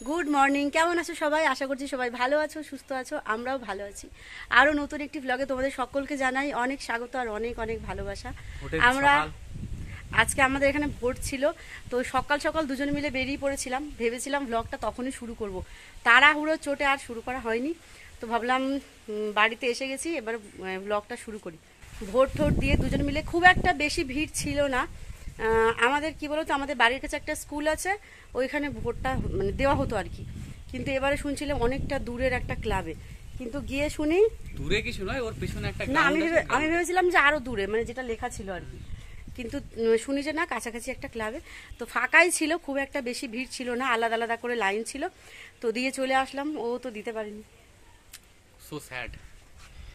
Good morning, কেমন আছো সবাই? আশা করছি সবাই ভালো আছো, সুস্থ আছো। আমরাও ভালো আছি। আরও নতুন একটি ব্লগে তোমাদের সকলকে জানাই অনেক স্বাগত আর অনেক অনেক ভালোবাসা। আমরা আজকে আমাদের এখানে ভোট ছিল, তো সকাল সকাল দুজন মিলে বেরিয়ে পড়েছিলাম। ভেবেছিলাম ব্লগটা তখনই শুরু করব, তাড়াহুড়ো চোটে আর শুরু করা হয়নি। তো ভাবলাম বাড়িতে এসে গেছি, এবার ব্লগটা শুরু করি। ভোট ঠোট দিয়ে দুজন মিলে, খুব একটা বেশি ভিড় ছিল না। আমাদের কি বলতো, আমাদের বাড়ির কাছে একটা স্কুল আছে, ওইখানে ভোটটা মানে দেওয়া হতো আর কি। কিন্তু এবারে শুনছিলাম অনেকটা দূরের একটা ক্লাবে, কিন্তু গিয়ে শুনি দূরে কিছু নয়, ওর পিছনে একটা না। গ্রাউন্ড আছে। আমি ভেবেছিলাম যে আরো দূরে, মানে যেটা লেখা ছিল আর কি। কিন্তু শুনি যে না, কাছাকাছি একটা ক্লাবে। তো ফাঁকাই ছিল, খুব একটা বেশি ভিড় ছিল না, আলাদা আলাদা করে লাইন ছিল। তো দিয়ে চলে আসলাম, ও তো দিতে পারিনি। So sad.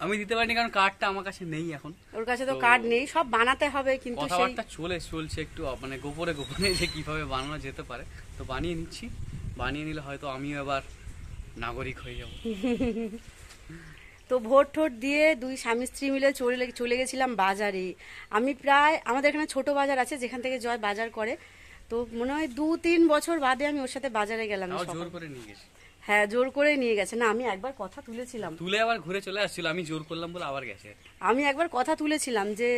আমি দিতে পারিনি কারণ কার্ডটা আমার কাছে নেই এখন। ওর কাছে তো কার্ড নেই, সব বানাতে হবে। কিন্তু সেই কথাবার্তা চলছে একটু, মানে গোপনে গোপনে যে কিভাবে বানানো যেতে পারে। তো বানিয়ে নিচ্ছি, বানিয়ে নিলে হয়তো আমিও এবার নাগরিক হয়ে যাব। তো ভোট ঠোট দিয়ে দুই স্বামী স্ত্রী মিলে চলে গেছিলাম বাজারে। আমি প্রায়, আমাদের এখানে ছোট বাজার আছে যেখান থেকে জয় বাজার করে, তো মনে হয় 2-3 বছর বাদে আমি ওর সাথে বাজারে গেলাম। জোর করে নিয়ে গেছি। হ্যাঁ, জোর করে নিয়ে গেছে। না, আমি একবার কথা তুলেছিলাম, তুলে আবার ঘুরে চলে আসছিল, আমি জোর করলাম বলে আবার গেছে। আমি একবার কথা তুলেছিলাম যে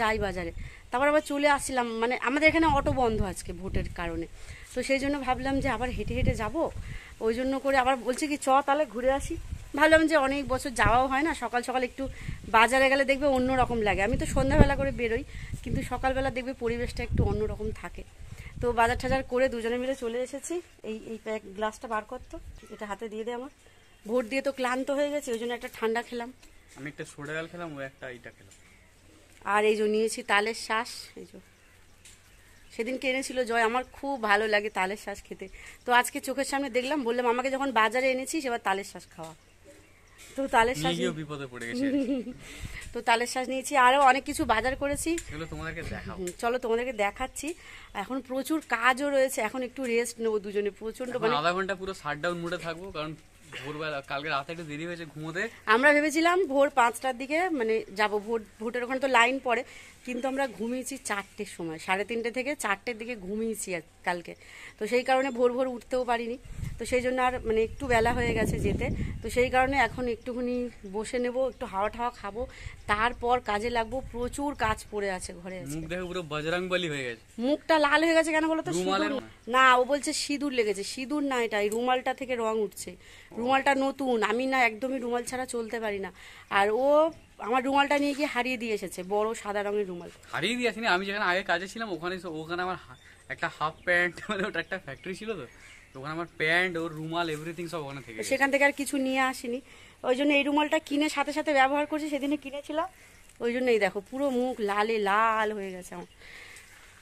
যাই বাজারে, তারপর আবার চলে আসছিলাম। মানে আমাদের এখানে অটো বন্ধ আজকে ভোটের কারণে, তো সেই জন্য ভাবলাম যে আবার হেঁটে হেঁটে যাব। ওই জন্য করে আবার বলছে কি তাহলে ঘুরে আসি। ভাবলাম যে অনেক বছর যাওয়াও হয় না, সকাল সকাল একটু বাজারে গেলে দেখবে অন্যরকম লাগে। আমি তো সন্ধ্যাবেলা করে বেরোই, কিন্তু সকালবেলা দেখবে পরিবেশটা একটু অন্যরকম থাকে। তো বাজার টাজার করে দুজনে মিলে চলে এসেছি। এই গ্লাসটা বার করতো, এটা হাতে দিয়ে দে আমার। ভোট দিয়ে তো ক্লান্ত হয়ে গেছে, ওই জন্য একটা ঠান্ডা খেলাম। আমি একটা সোডা জল খেলাম, ও একটা এইটা খেলাম। আর এই যে নিয়েছি তালের শ্বাস। এই যে সেদিনকে এনেছিল জয়, আমার খুব ভালো লাগে তালের শ্বাস খেতে। তো আজকে চোখের সামনে দেখলাম, বললাম আমাকে যখন বাজারে এনেছিস এবার তালের শ্বাস খাওয়া। তো তালের শ্বাস বিপদে পড়ে গেছে। তো তালের শ্বাস নিয়েছি, আরো অনেক কিছু বাজার করেছি, সেগুলো তোমাদেরকে দেখাবো। চলো তোমাদেরকে দেখাচ্ছি। এখন প্রচুর কাজও রয়েছে, এখন একটু রেস্ট নেবো দুজনে। প্রচন্ড মানে আধা ঘন্টা পুরো শাটডাউন মোডে থাকবো, কারণ ভোরবেলা কালকে রাতে একটু দেরি হয়েছে ঘুমোতে। আমরা ভেবেছিলাম ভোর 5টার দিকে মানে যাবো, ভোটের ওখানে তো লাইন পড়ে, কিন্তু আমরা ঘুমিয়েছি 4টের সময়, 3:30 থেকে 4টের দিকে ঘুমিয়েছি কালকে। তো সেই কারণে ভোর ভোর উঠতেও পারিনি। তো সেই জন্য আর মানে একটু বেলা হয়ে গেছে যেতে। তো সেই কারণে এখন একটুখানি বসে নেব, একটু হাওয়া ঠাওয়া খাবো, তারপর কাজে লাগবো। প্রচুর কাজ পড়ে আছে ঘরে। মুখ দেখে পুরো বজরংবলী হয়ে গেছে। মুখটা লাল হয়ে গেছে কেন বলো তো? না, ও বলছে সিঁদুর লেগেছে। সিঁদুর না, এটা এই রুমালটা থেকে রং উঠছে। রুমালটা নতুন, আমি না একদমই রুমাল ছাড়া চলতে পারি না। আর ও আমার রুমালটা নিয়ে গিয়ে হারিয়ে দিয়ে এসেছে, বড় সাদা রঙের রুমাল। হারিয়ে দিয়ে আসিনি, আমি যেখানে আগে কাজে ছিলাম ওখানে আমার একটা হাফ প্যান্ট, মানে ওটা একটা ফ্যাক্টরি ছিল, তো ওখানে আমার প্যান্ট, ওর রুমাল, এভরিথিং সব ওখানে থেকে। সেখান থেকে আর কিছু নিয়ে আসিনি, ওই জন্য এই রুমালটা কিনে সাথে সাথে ব্যবহার করছি। সেদিনে কিনেছিলাম, ওই জন্য এই দেখো পুরো মুখ লালে লাল হয়ে গেছে আমার।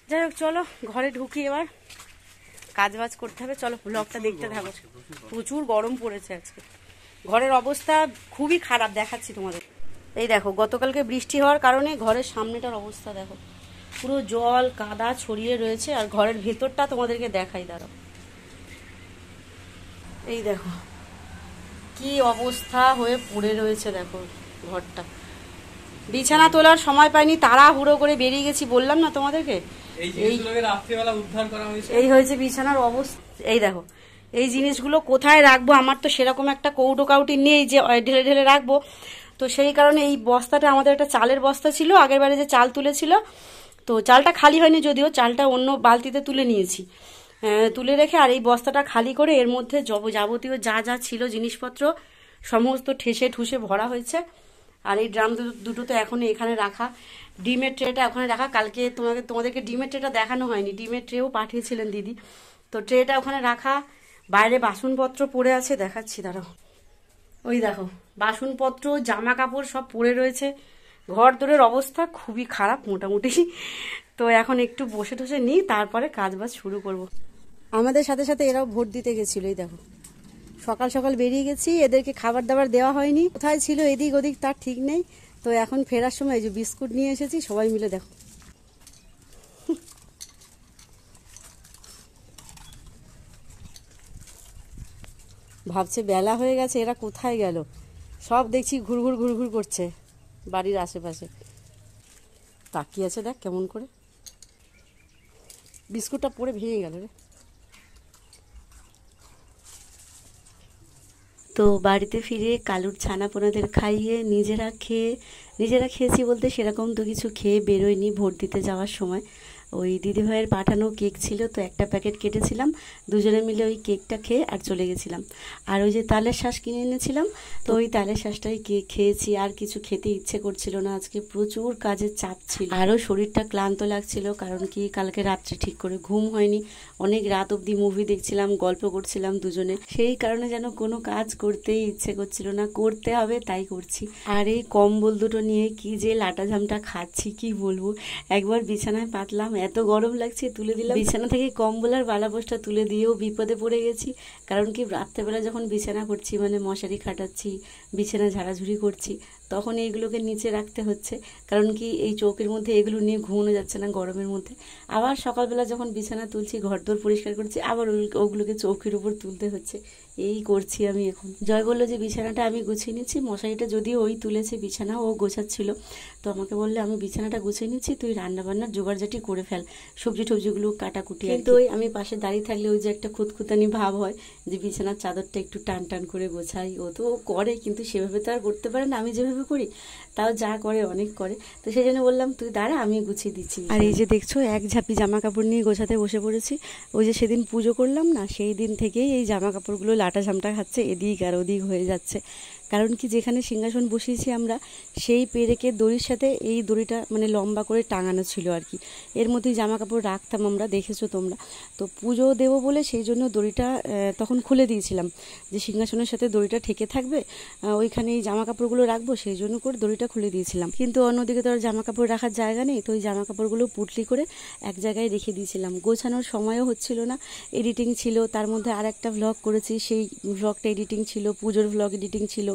যাই হোক, চলো ঘরে ঢুকি, এবার কাজ বাজ করতে হবে। চলো ব্লগটা দেখতে থাকো। প্রচুর গরম পড়েছে আজকে, ঘরের অবস্থা খুবই খারাপ, দেখাচ্ছি তোমাদের। এই দেখো, গতকালকে বৃষ্টি হওয়ার কারণে ঘরের সামনেটার অবস্থা দেখো, পুরো জল কাদা ছড়িয়ে রয়েছে। আর ঘরের ভেতরটা তোমাদেরকে দেখাই, দাঁড়াও। এই দেখো কি অবস্থা হয়ে পড়ে রয়েছে, দেখো ঘরটা। বিছানা তোলার সময় পাইনি, তাড়াহুড়ো করে বেরিয়ে গেছি, বললাম না তোমাদেরকে। এই হয়েছে বিছানার অবস্থা। এই দেখো, এই জিনিসগুলো কোথায় রাখবো? আমার তো সেরকম একটা কৌটো কাউটি নেই যে ঢেলে ঢেলে রাখবো। তো সেই কারণে এই বস্তাটা, আমাদের একটা চালের বস্তা ছিল আগের বারে যে চাল তুলেছিল, তো চালটা খালি হয়নি যদিও, চালটা অন্য বালতিতে তুলে নিয়েছি, তুলে রেখে। আর এই বস্তাটা খালি করে এর মধ্যে যাবতীয় যা যা ছিল জিনিসপত্র সমস্ত ঠেসে ঠুসে ভরা হয়েছে। আর এই ড্রাম দুটো তো এখন এখানে রাখা, ডিমের ট্রেটা ওখানে রাখা। কালকে তোমাদেরকে ডিমের ট্রেটা দেখানো হয়নি, ডিমের ট্রেও পাঠিয়েছিলেন দিদি, তো ট্রেটা ওখানে রাখা। বাইরে বাসনপত্র পড়ে আছে, দেখাচ্ছি দাঁড়াও। ওই দেখো বাসনপত্র, জামা কাপড় সব পড়ে রয়েছে। ঘর দোরের অবস্থা খুবই খারাপ মোটামুটি। তো এখন একটু বসে টসে নিই, তারপরে কাজ বাজ শুরু করব। আমাদের সাথে সাথে এরাও ভোট দিতে গেছিল। এই দেখো সকাল সকাল বেরিয়ে গেছি, এদেরকে খাবার দাবার দেওয়া হয়নি, কোথায় ছিল এদিক ওদিক তার ঠিক নেই। তো এখন ফেরার সময় এই যে বিস্কুট নিয়ে এসেছি, সবাই মিলে দেখো। ভাবছে বেলা হয়ে গেছে, এরা কোথায় গেল? সব দেখছি ঘুরঘুর ঘুরঘুর করছে বাড়ির আশেপাশে, তাকিয়ে আছে দেখ কেমন করে। বিস্কুটটা পড়ে ভেঙে গেল রে। তো বাড়িতে ফিরে কালুর ছানাপোনাদের খাইয়ে নিজেরা খেয়েছি বলতে সেরকম তো কিছু খেয়ে বেরোয়নি। ভোট দিতে যাওয়ার সময় ওই দিদিভাইয়ের পাঠানো কেক ছিল, তো একটা প্যাকেট কেটেছিলাম, দুজনে মিলে ওই কেকটা খেয়ে আর চলে গেছিলাম। আর ওই যে তালের শ্বাস কিনে এনেছিলাম, তো ওই তালের শ্বাসটাই খেয়েছি। আর কিছু খেতে ইচ্ছে করছিল না, আজকে প্রচুর কাজের চাপ ছিল, আরও শরীরটা ক্লান্ত লাগছিল, কারণ কি কালকে রাত্রে ঠিক করে ঘুম হয়নি, অনেক রাত অবধি মুভি দেখছিলাম, গল্প করছিলাম দুজনে, সেই কারণে যেন কোনো কাজ করতেই ইচ্ছে করছিল না, করতে হবে তাই করছি। আর এই কম্বল দুটো নিয়ে কি যে লাটাঝামটা খাচ্ছি কি বলবো। একবার বিছানায় পাতলাম, এত গরম লাগছে, তুলে দিলাম, বিছানা থেকে কম্বল আর বালাপোষটা তুলে দিয়েও বিপদে পড়ে গেছি। কারণ কি রাত্রেবেলা যখন বিছানা করছি, মানে মশারি খাটাচ্ছি, বিছানা ঝাড়াঝুড়ি করছি, তখন এইগুলোকে নিচে রাখতে হচ্ছে, কারণ কি এই চৌকির মধ্যে এগুলো নিয়ে ঘুমোনো যাচ্ছে না গরমের মধ্যে। আবার সকালবেলা যখন বিছানা তুলছি, ঘরদোর পরিষ্কার করছি, আবার ওগুলোকে চৌকির উপর তুলতে হচ্ছে, এই করছি আমি এখন। জয় বললো যে বিছানাটা আমি গুছিয়ে নিচ্ছি, মশারিটা যদিও ওই তুলেছে, বিছানা ও গোছাচ্ছিল, তো আমাকে বললে আমি বিছানাটা গুছিয়ে নিচ্ছি, তুই রান্নাবান্নার জোগাড়জাটি করে ফেল, সবজি টবজিগুলো কাটাকুটি। কিন্তু ওই আমি পাশে দাঁড়িয়ে থাকলে ওই যে একটা খুঁতখুতানি ভাব হয় যে বিছানার চাদরটা একটু টান টান করে গোছাই, ও তো করে, কিন্তু সেভাবে তো আর করতে পারে না আমি যেভাবে করি, তাও যা করে অনেক করে। তো সেই জন্য বললাম তুই দাঁড়া, আমি গুছিয়ে দিচ্ছি। আর এই যে দেখছো এক ঝাঁপি জামা কাপড় নিয়ে গোছাতে বসে পড়েছি। ওই যে সেদিন পুজো করলাম না, সেই দিন থেকেই এই জামা কাপড়গুলো লাটা ঝামটা খাচ্ছে, এদিক আর ওদিক হয়ে যাচ্ছে। কারণ কি যেখানে সিংহাসন বসিয়েছি আমরা, সেই পেরেকের দড়ির সাথে এই দড়িটা মানে লম্বা করে টাঙানো ছিল আর কি, এর মধ্যেই জামা কাপড় রাখতাম আমরা, দেখেছো তোমরা। তো পুজো দেবো বলে সেই জন্য দড়িটা তখন খুলে দিয়েছিলাম, যে সিংহাসনের সাথে দড়িটা ঠেকে থাকবে, ওইখানে এই জামা কাপড়গুলো রাখবো, সেই জন্য করে দড়িটা খুলে দিয়েছিলাম। কিন্তু অন্যদিকে তো আর জামা কাপড় রাখার জায়গা নেই, তো ওই জামা কাপড়গুলো পুটলি করে এক জায়গায় রেখে দিয়েছিলাম। গোছানোর সময়ও হচ্ছিল না, এডিটিং ছিল, তার মধ্যে আর একটা ভ্লগ করেছি, সেই ভ্লগটা এডিটিং ছিল, পুজোর ভ্লগ এডিটিং ছিল,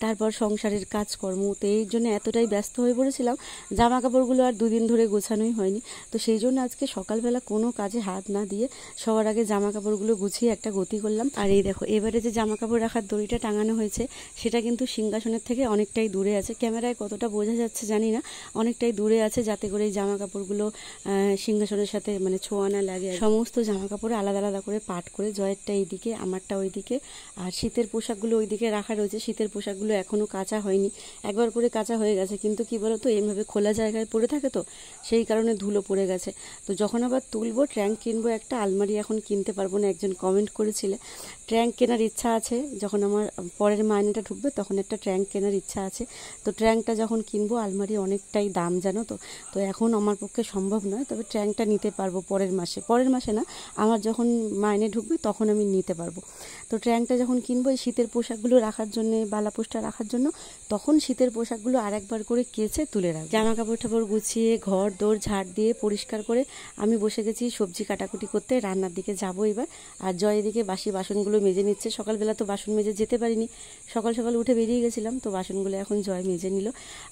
তারপর সংসারের কাজকর্ম, তো এই জন্য এতটাই ব্যস্ত হয়ে পড়েছিলাম, জামা কাপড়গুলো আর দুদিন ধরে গোছানোই হয়নি। তো সেই জন্য আজকে সকালবেলা কোনো কাজে হাত না দিয়ে সবার আগে জামা কাপড়গুলো গুছিয়ে একটা গতি করলাম। আর এই দেখো এবারে যে জামা কাপড় রাখার দড়িটা টাঙানো হয়েছে, সেটা কিন্তু সিংহাসনের থেকে অনেকটাই দূরে আছে, ক্যামেরায় কতটা বোঝা যাচ্ছে জানি না, অনেকটাই দূরে আছে, যাতে করে এই জামা কাপড়গুলো সিংহাসনের সাথে মানে ছোঁয়া না লাগে। সমস্ত জামা কাপড় আলাদা আলাদা করে পাট করে, জয়েরটা এইদিকে, আমারটা ওইদিকে, আর শীতের পোশাকগুলো ওইদিকে রাখা রয়েছে। শীতের পোশাকগুলো এখনো কাঁচা হয়নি, একবার করে কাঁচা হয়ে গেছে, কিন্তু কি বলতো এইভাবে খোলা জায়গায় পড়ে থাকে, তো সেই কারণে ধুলো পড়ে গেছে। তো যখন আবার তুলবো, ট্র্যাঙ্ক কিনবো একটা, আলমারি এখন কিনতে পারবো না, একজন কমেন্ট করেছিলে। ট্র্যাঙ্ক কেনার ইচ্ছা আছে, যখন আমার পরের মাইনেটা ঢুকবে তখন একটা ট্র্যাঙ্ক কেনার ইচ্ছা আছে। তো ট্র্যাঙ্কটা যখন কিনবো, আলমারি অনেকটাই দাম জানো তো, তো এখন আমার পক্ষে সম্ভব নয়, তবে ট্র্যাঙ্কটা নিতে পারবো পরের মাসে না, আমার যখন মাইনে ঢুকবে তখন আমি নিতে পারবো। তো ট্র্যাঙ্কটা যখন কিনবো, এই শীতের পোশাকগুলো রাখার জন্য, বালাপোষটা রাখার জন্য, তখন শীতের পোশাকগুলো আর একবার করে কেচে তুলে রাখবো। জামা কাপড় টাপড় গুছিয়ে ঘর দোর ঝাড় দিয়ে পরিষ্কার করে আমি বসে গেছি সবজি কাটাকুটি করতে, রান্নার দিকে যাবো এবার। আর জয় এদিকে বাসি বাসনগুলো মেজে নিচ্ছে, সকালবেলা তো বাসন মেজে যেতে পারিনি, সকাল সকাল উঠে বেরিয়ে গেছিলাম, তো বাসনগুলো এখন জয় মেজে নিল।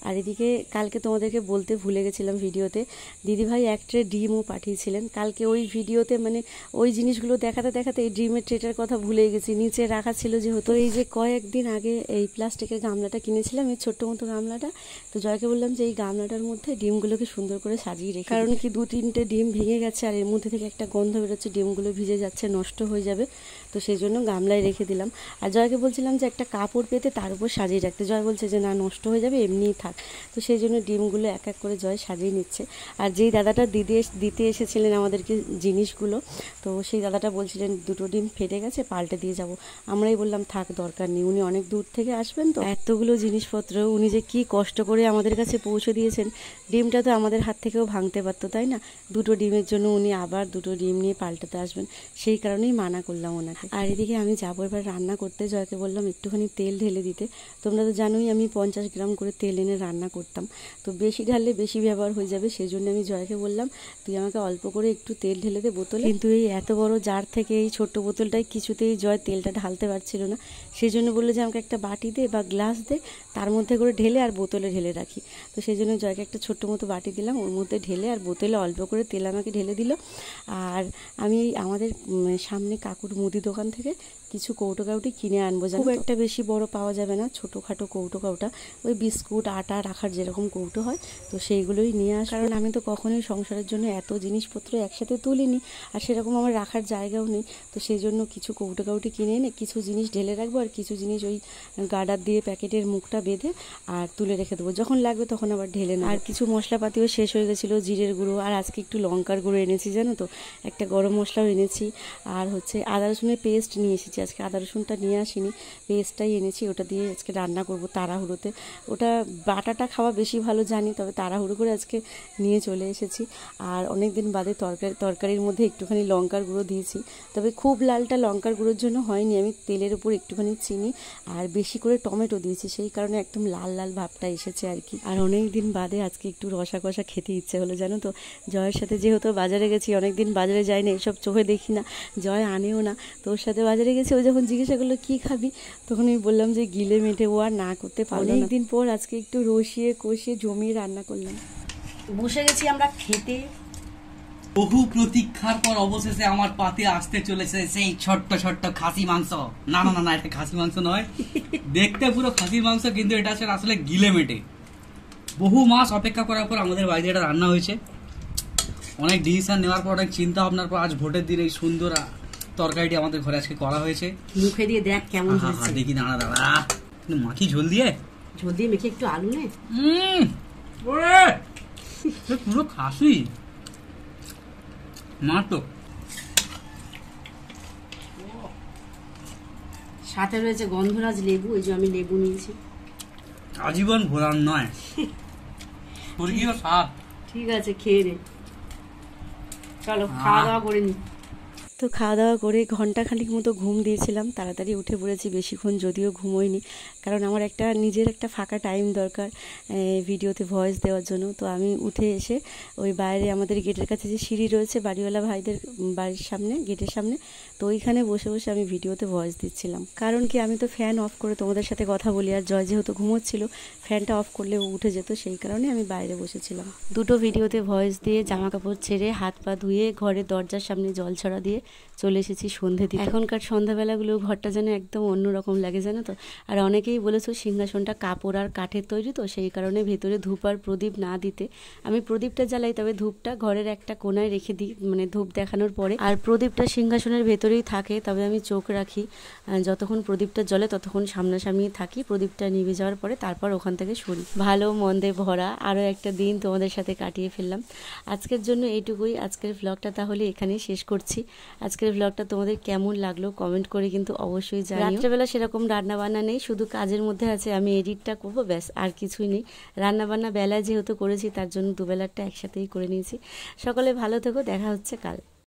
আর এদিকে কালকে তোমাদেরকে বলতে ভুলে গেছিলাম ভিডিওতে, দিদিভাই এক ট্রে ডিমও পাঠিয়েছিলেন কালকে, ওই ভিডিওতে মানে ওই জিনিসগুলো দেখাতে দেখাতে এই ডিমের ট্রেটার কথা ভুলে গেছি, নিচে রাখা ছিল যেহেতু। এই যে কয়েকদিন আগে এই প্লাস্টিকের গামলাটা কিনেছিলাম, এই ছোট্ট মতো গামলাটা, তো জয়কে বললাম যে এই গামলাটার মধ্যে ডিমগুলোকে সুন্দর করে সাজিয়ে রেখে, কারণ কি 2-3টে ডিম ভেঙে গেছে, আর এর মধ্যে থেকে একটা গন্ধ বেরোচ্ছে, ডিমগুলো ভিজে যাচ্ছে, নষ্ট হয়ে যাবে, তো সেই জন্য গামলায় রেখে দিলাম। আর জয়কে বলছিলাম যে একটা কাপড় পেতে তার উপর সাজিয়ে রাখতে, জয় বলছে যে না নষ্ট হয়ে যাবে, এমনিই থাক, তো সেই জন্য ডিমগুলো এক এক করে জয় সাজিয়ে নিচ্ছে। আর যেই দাদাটা দিতে এসেছিলেন আমাদেরকে জিনিসগুলো, তো সেই দাদাটা বলছিলেন 2টো ডিম ফেটে গেছে, পাল্টে দিয়ে যাব। আমরাই বললাম থাক, দরকার নেই, উনি অনেক দূর থেকে আসবেন, তো এতগুলো জিনিসপত্র উনি যে কি কষ্ট করে আমাদের কাছে পৌঁছে দিয়েছেন, ডিমটা তো আমাদের হাত থেকেও ভাঙতে পারতো, তাই না? 2টো ডিমের জন্য উনি আবার 2টো ডিম নিয়ে পাল্টাতে আসবেন, সেই কারণেই মানা করলাম ওনাকে। আর এদিকে আমি যাবো এবার রান্না করতে, জয়কে বললাম একটুখানি তেল ঢেলে দিতে, তোমরা তো জানোই আমি 50 গ্রাম করে তেল এনে রান্না করতাম, তো বেশি ঢাললে বেশি ব্যবহার হয়ে যাবে, সেই জন্য আমি জয়কে বললাম তুই আমাকে অল্প করে একটু তেল ঢেলে দে বোতলে। কিন্তু এই এত বড় জার থেকে এই ছোট্ট বোতলটাই কিছুতেই জয় তেলটা ঢালতে পারছিল না, সেই জন্য বললো যে আমাকে একটা বাটি দে বা গ্লাস দে, তার মধ্যে করে ঢেলে আর বোতলে ঢেলে রাখি। তো সেই জন্য জয়কে একটা ছোট্ট মতো বাটি দিলাম, ওর মধ্যে ঢেলে আর বোতলে অল্প করে তেল আমাকে ঢেলে দিল। আর আমি আমাদের সামনে কাকুর মুদি দোকান থেকে কিছু কৌটো কাউটি কিনে আনবো, খুব একটা বেশি বড় পাওয়া যাবে না, ছোটোখাটো কৌটো কাউটা, ওই বিস্কুট আটা রাখার যেরকম কৌটো হয়, তো সেইগুলোই নিয়ে আস। কারণ আমি তো কখনোই সংসারের জন্য এত জিনিসপত্র একসাথে তুলিনি, আর সেরকম আমার রাখার জায়গাও নেই, তো সেই জন্য কিছু কৌটো কাউটি কিনে এনে কিছু জিনিস ঢেলে রাখবো, আর কিছু জিনিস ওই গার্ডার দিয়ে প্যাকেটের মুখটা বেঁধে আর তুলে রেখে দেবো, যখন লাগবে তখন আবার ঢেলে নেবো। আর কিছু মশলাপাতিও শেষ হয়ে গেছিলো, জিরের গুঁড়ো, আর আজকে একটু লঙ্কার গুঁড়ো এনেছি জানো তো, একটা গরম মশলাও এনেছি, আর হচ্ছে আদা রসুনের পেস্ট নিয়ে এসেছি। আজকে আদা রসুনটা নিয়ে আসিনি, পেস্টটাই এনেছি, ওটা দিয়ে আজকে রান্না করব তাড়াহুড়োতে। ওটা বাটাটা খাওয়া বেশি ভালো জানি, তবে তাড়াহুড়ো করে আজকে নিয়ে চলে এসেছি। আর অনেক দিন বাদে তরকারির মধ্যে একটুখানি লঙ্কার গুঁড়ো দিয়েছি, তবে খুব লালটা লঙ্কার গুঁড়োর জন্য হয়নি, আমি তেলের উপর একটুখানি চিনি আর বেশি করে টমেটো দিয়েছি, সেই কারণে একদম লাল লাল ভাবটা এসেছে আর কি। আর অনেক দিন বাদে আজকে একটু রসা কষা খেতে ইচ্ছে হলো জানো তো। জয়ের সাথে যেহেতু বাজারে গেছি, অনেক দিন বাজারে যাই না, এসব চোখে দেখি না, জয় আনেও না, তোর সাথে বাজারে গেছি, ও যখন জিজ্ঞাসা করলো কী খাবি, তখন আমি বললাম যে গিলে মেটে, ও আর না করতে পারলো। অনেকদিন পর আজকে একটু রসিয়ে কষিয়ে জমিয়ে রান্না করলাম। বসে গেছি আমরা খেতে। বহু প্রতীক্ষার পর অবশেষে আমার পাতে আসতে চলেছে সেই ছোট্ট ছোট্ট খাসি মাংস। না না না না, এটা খাসি মাংস নয়, দেখতে পুরো খাসির মাংস, কিন্তু এটা আসলে গিলে মেটে। বহু মাস অপেক্ষা করার পর আমাদের বাড়িতে এটা রান্না হয়েছে, অনেক ডিসিশন নেওয়ার পর, অনেক চিন্তা ভাবনার পর আজ ভোটের দিন এই সুন্দর তরকারিটি আমাদের ঘরে আজকে করা হয়েছে। মুখে দিয়ে দেখ কেমন হয়েছে। দেখি দাঁড়া দাঁড়া, মাখি ঝোল দিয়ে মেখে একটু আলু নে। পুরো খাসি মাত্র। সাথে রয়েছে গন্ধরাজ লেবু, এই যে আমি লেবু নিয়েছি। আজীবন ভোলার নয়, স্বর্গীয় স্বাদ। ঠিক আছে, খেয়ে নে, চলো খাওয়া দাওয়া করে নি। তো খাওয়া দাওয়া করে ঘন্টাখানিক মতো ঘুম দিয়েছিলাম, তাড়াতাড়ি উঠে পড়েছি, বেশিক্ষণ যদিও ঘুমোইনি, কারণ আমার নিজের একটা ফাঁকা টাইম দরকার ভিডিওতে ভয়েস দেওয়ার জন্য। তো আমি উঠে এসে ওই বাইরে আমাদের গেটের কাছে যে সিঁড়ি রয়েছে বাড়িওয়ালা ভাইদের বাড়ির সামনে, গেটের সামনে, তো ওইখানে বসে বসে আমি ভিডিওতে ভয়েস দিচ্ছিলাম। কারণ কি, আমি তো ফ্যান অফ করে তোমাদের সাথে কথা বলি, আর জয় যেহেতু ঘুমোচ্ছিল, ফ্যানটা অফ করলে ও উঠে যেত, সেই কারণে আমি বাইরে বসেছিলাম। দুটো ভিডিওতে ভয়েস দিয়ে জামা কাপড় ছেড়ে হাত পা ধুয়ে ঘরের দরজার সামনে জল ছড়া দিয়ে চলে এসেছি সন্ধে দিতে। এখনকার সন্ধ্যাবেলাগুলো ঘরটা যেন একদম অন্যরকম লাগে জানো তো। আর অনেকেই বলেছো সিংহাসনটা কাপড় আর কাঠের তৈরি, তো সেই কারণে ভেতরে ধূপ আর প্রদীপ না দিতে আমি প্রদীপটা জ্বালাই, তবে ধূপটা ঘরের একটা কোনায় রেখে দিই, মানে ধূপ দেখানোর পরে। আর প্রদীপটা সিংহাসনের ভেতরেই থাকে, তবে আমি চোখ রাখি, যতক্ষণ প্রদীপটা জ্বলে ততক্ষণ সামনাসামনি থাকি, প্রদীপটা নিভে যাওয়ার পরে তারপর ওখান থেকে সরি। ভালো মন্দে ভরা আরও একটা দিন তোমাদের সাথে কাটিয়ে ফেললাম। আজকের জন্য এইটুকুই, আজকের ভ্লগটা তাহলে এখানেই শেষ করছি। আজকের ব্লগটা তোমাদের কেমন লাগলো কমেন্ট করে কিন্তু অবশ্যই জানিও। রাত্রেবেলা সেরকম রান্না বান্না নেই, শুধু কাজের মধ্যে আছে, আমি এডিটটা করবো, ব্যাস, আর কিছুই নেই। রান্না বান্না বেলায় যেহেতু করেছি, তার জন্য দুবেলারটা একসাথেই করে নিয়েছি। সকলে ভালো থেকো, দেখা হচ্ছে কাল।